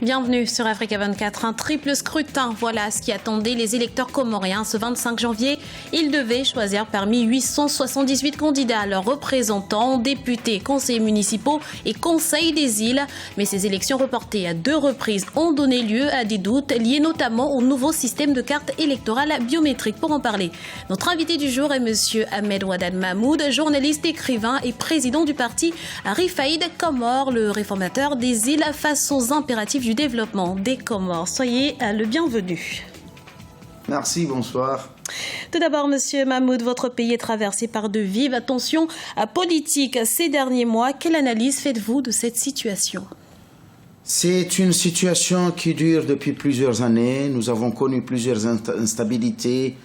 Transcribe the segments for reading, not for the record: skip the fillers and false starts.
Bienvenue sur Africa 24, un triple scrutin. Voilà ce qui attendait les électeurs comoriens ce 25 janvier. Ils devaient choisir parmi 878 candidats leurs représentants, députés, conseillers municipaux et conseils des îles. Mais ces élections reportées à 2 reprises ont donné lieu à des doutes liés notamment au nouveau système de carte électorale biométrique. Pour en parler, notre invité du jour est monsieur Ahmed Ouaddane Mahmoud, journaliste, écrivain et président du parti Rifaïd Comores, le réformateur des îles face aux impératifs du développement des Comores. Soyez le bienvenu. Merci, bonsoir. Tout d'abord, monsieur Mahmoud, votre pays est traversé par de vives tensions politiques ces derniers mois. Quelle analyse faites-vous de cette situation ? C'est une situation qui dure depuis plusieurs années. Nous avons connu plusieurs instabilités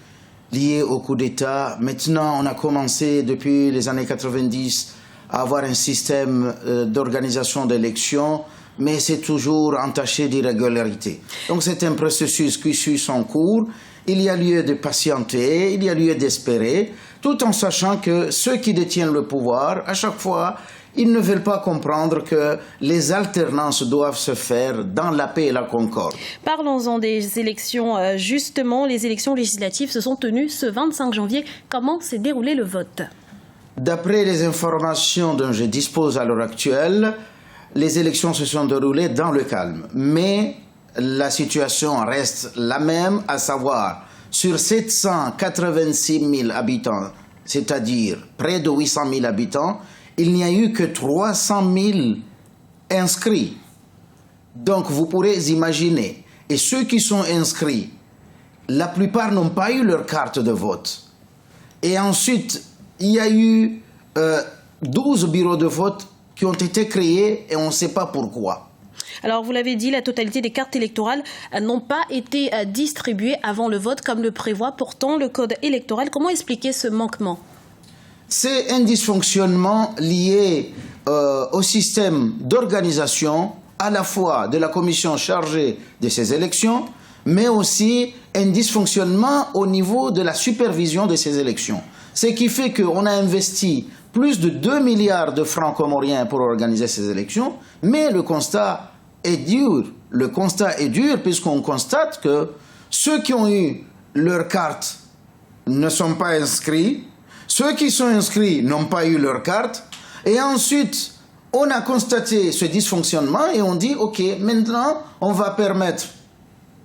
liées au coup d'État. Maintenant, on a commencé depuis les années 90 à avoir un système d'organisation d'élections, mais c'est toujours entaché d'irrégularités. Donc c'est un processus qui suit son cours. Il y a lieu de patienter, il y a lieu d'espérer, tout en sachant que ceux qui détiennent le pouvoir, à chaque fois, ils ne veulent pas comprendre que les alternances doivent se faire dans la paix et la concorde. Parlons-en des élections. Justement, les élections législatives se sont tenues ce 25 janvier. Comment s'est déroulé le vote ? D'après les informations dont je dispose à l'heure actuelle, les élections se sont déroulées dans le calme. Mais la situation reste la même, à savoir, sur 786 000 habitants, c'est-à-dire près de 800 000 habitants, il n'y a eu que 300 000 inscrits. Donc vous pourrez imaginer, et ceux qui sont inscrits, la plupart n'ont pas eu leur carte de vote. Et ensuite, il y a eu 12 bureaux de vote qui ont été créés et on ne sait pas pourquoi. Alors, vous l'avez dit, la totalité des cartes électorales n'ont pas été distribuées avant le vote comme le prévoit pourtant le code électoral. Comment expliquer ce manquement ? C'est un dysfonctionnement lié au système d'organisation à la fois de la commission chargée de ces élections, mais aussi un dysfonctionnement au niveau de la supervision de ces élections. Ce qui fait qu'on a investi plus de 2 milliards de francs comoriens pour organiser ces élections, mais le constat est dur. Le constat est dur puisqu'on constate que ceux qui ont eu leur carte ne sont pas inscrits, ceux qui sont inscrits n'ont pas eu leur carte, et ensuite on a constaté ce dysfonctionnement et on dit ok, maintenant on va permettre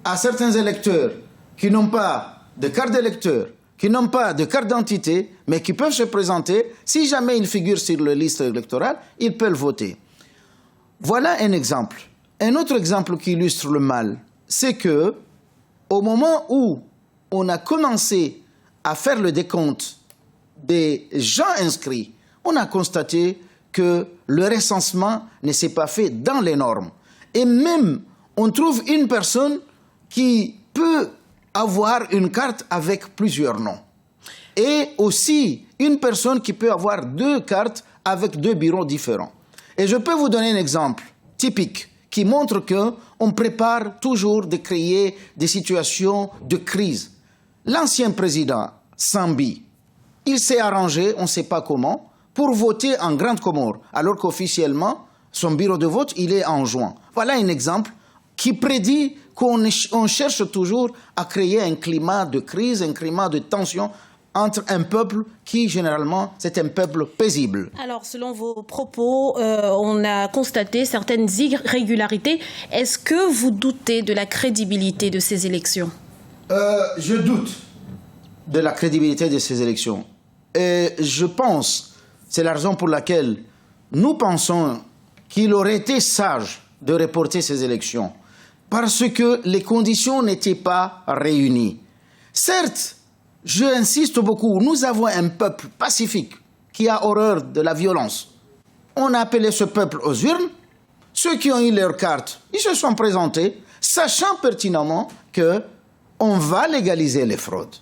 à certains électeurs qui n'ont pas de carte d'électeur, qui n'ont pas de carte d'identité, mais qui peuvent se présenter, si jamais ils figurent sur la liste électorale, ils peuvent voter. Voilà un exemple. Un autre exemple qui illustre le mal, c'est que au moment où on a commencé à faire le décompte des gens inscrits, on a constaté que le recensement ne s'est pas fait dans les normes. Et même, on trouve une personne qui peut avoir une carte avec plusieurs noms. Et aussi, une personne qui peut avoir 2 cartes avec 2 bureaux différents. Et je peux vous donner un exemple typique qui montre qu'on prépare toujours de créer des situations de crise. L'ancien président, Sambi, il s'est arrangé, on ne sait pas comment, pour voter en Grande Comore, alors qu'officiellement, son bureau de vote, il est en juin. Voilà un exemple qui prédit qu'on cherche toujours à créer un climat de crise, un climat de tension entre un peuple qui, généralement, c'est un peuple paisible. Alors, selon vos propos, on a constaté certaines irrégularités. Est-ce que vous doutez de la crédibilité de ces élections ? Je doute de la crédibilité de ces élections. Et je pense, c'est la raison pour laquelle nous pensons qu'il aurait été sage de reporter ces élections. Parce que les conditions n'étaient pas réunies. Certes, je insiste beaucoup, nous avons un peuple pacifique qui a horreur de la violence. On a appelé ce peuple aux urnes. Ceux qui ont eu leur carte, ils se sont présentés, sachant pertinemment qu'on va légaliser les fraudes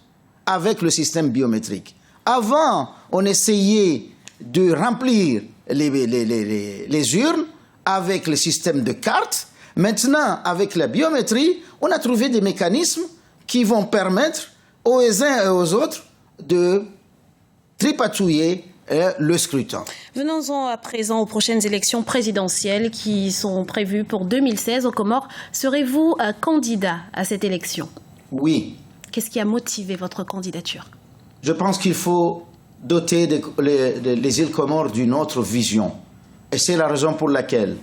avec le système biométrique. Avant, on essayait de remplir les urnes avec le système de cartes. Maintenant, avec la biométrie, on a trouvé des mécanismes qui vont permettre aux uns et aux autres de tripatouiller le scrutin. Venons-en à présent aux prochaines élections présidentielles qui sont prévues pour 2016 aux Comores. Serez-vous candidat à cette élection? Oui. Qu'est-ce qui a motivé votre candidature? Je pense qu'il faut doter les îles Comores d'une autre vision. Et c'est la raison pour laquelle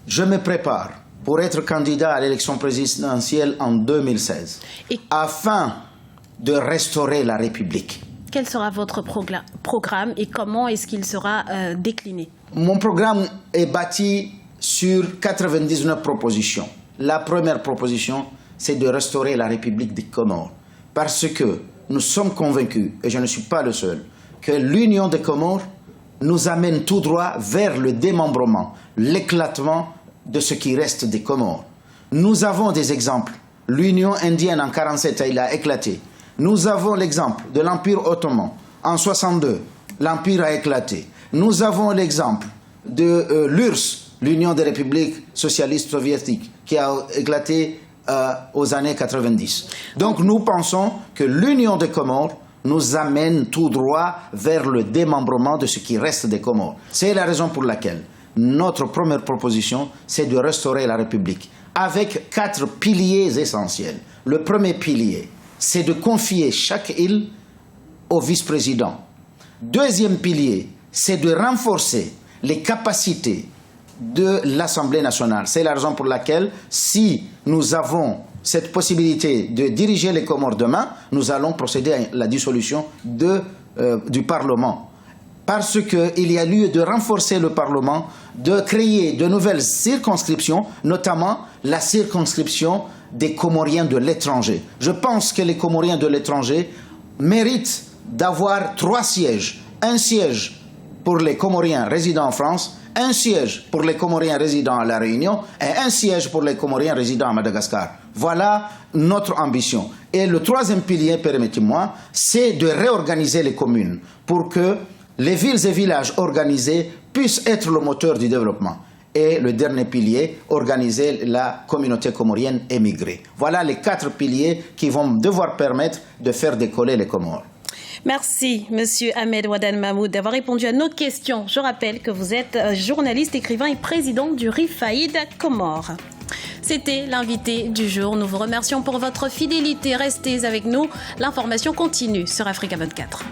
je me prépare pour être candidat à l'élection présidentielle en 2016, afin de restaurer la République. Quel sera votre programme et comment est-ce qu'il sera décliné? Mon programme est bâti sur 99 propositions. La première proposition, c'est de restaurer la République des Comores. Parce que nous sommes convaincus, et je ne suis pas le seul, que l'union des Comores nous amène tout droit vers le démembrement, l'éclatement de ce qui reste des Comores. Nous avons des exemples. L'Union indienne en 1947, il a éclaté. Nous avons l'exemple de l'Empire ottoman. En 1962, l'Empire a éclaté. Nous avons l'exemple de l'URSS, l'Union des républiques socialistes soviétiques, qui a éclaté aux années 90. Donc nous pensons que l'Union des Comores nous amène tout droit vers le démembrement de ce qui reste des Comores. C'est la raison pour laquelle notre première proposition, c'est de restaurer la République avec 4 piliers essentiels. Le premier pilier, c'est de confier chaque île au vice-président. Deuxième pilier, c'est de renforcer les capacités de l'Assemblée nationale. C'est la raison pour laquelle, si nous avons cette possibilité de diriger les Comores demain, nous allons procéder à la dissolution du Parlement. Parce qu'il y a lieu de renforcer le Parlement, de créer de nouvelles circonscriptions, notamment la circonscription des Comoriens de l'étranger. Je pense que les Comoriens de l'étranger méritent d'avoir 3 sièges. Un siège pour les Comoriens résidant en France, un siège pour les Comoriens résidant à La Réunion et un siège pour les Comoriens résidant à Madagascar. Voilà notre ambition. Et le troisième pilier, permettez-moi, c'est de réorganiser les communes pour que les villes et villages organisés puissent être le moteur du développement. Et le dernier pilier, organiser la communauté comorienne émigrée. Voilà les 4 piliers qui vont devoir permettre de faire décoller les Comores. Merci, Monsieur Ahmed Wadan Mahmoud, d'avoir répondu à nos questions. Je rappelle que vous êtes journaliste, écrivain et président du RIFAID Comores. C'était l'invité du jour. Nous vous remercions pour votre fidélité. Restez avec nous. L'information continue sur Africa 24.